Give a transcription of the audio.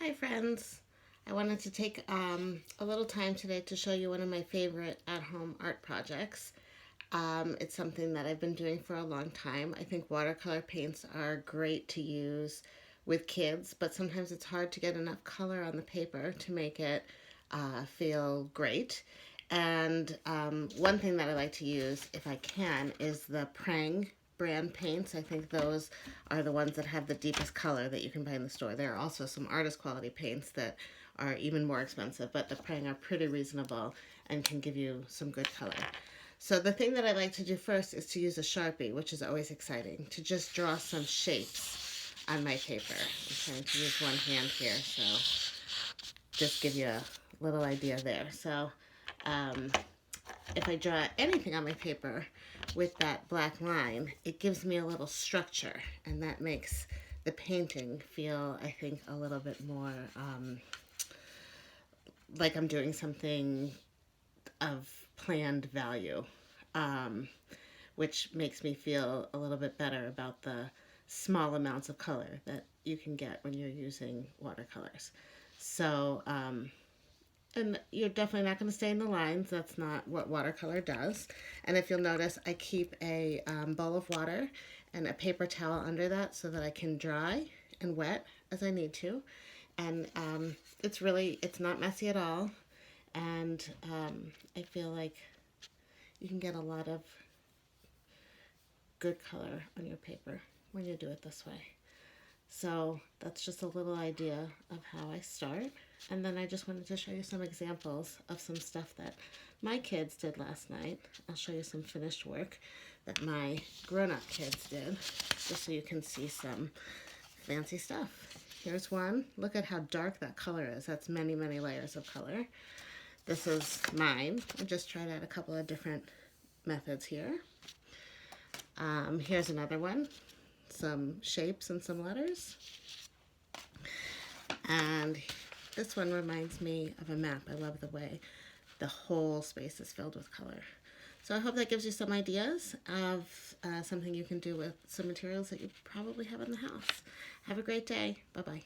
Hi friends! I wanted to take a little time today to show you one of my favorite at-home art projects. It's something that I've been doing for a long time. I think watercolor paints are great to use with kids, but sometimes it's hard to get enough color on the paper to make it feel great. And one thing that I like to use, if I can, is the Prang brand paints. I think those are the ones that have the deepest color that you can buy in the store. There are also some artist quality paints that are even more expensive, but the Prang are pretty reasonable and can give you some good color. So the thing that I like to do first is to use a Sharpie, which is always exciting, to just draw some shapes on my paper. I'm trying to use one hand here, so just give you a little idea there. So if I draw anything on my paper with that black line, it gives me a little structure, and that makes the painting feel, I think, a little bit more like I'm doing something of planned value, which makes me feel a little bit better about the small amounts of color that you can get when you're using watercolors. So, and you're definitely not going to stay in the lines. That's not what watercolor does. And if you'll notice, I keep a bowl of water and a paper towel under that so that I can dry and wet as I need to. And it's not messy at all. And I feel like you can get a lot of good color on your paper when you do it this way. So that's just a little idea of how I start. And then I just wanted to show you some examples of some stuff that my kids did last night. I'll show you some finished work that my grown-up kids did, just so you can see some fancy stuff. Here's one. Look at how dark that color is. That's many, many layers of color. This is mine. I just tried out a couple of different methods here. Here's another one. Some shapes and some letters. And this one reminds me of a map. I love the way the whole space is filled with color. So I hope that gives you some ideas of something you can do with some materials that you probably have in the house. Have a great day. Bye-bye.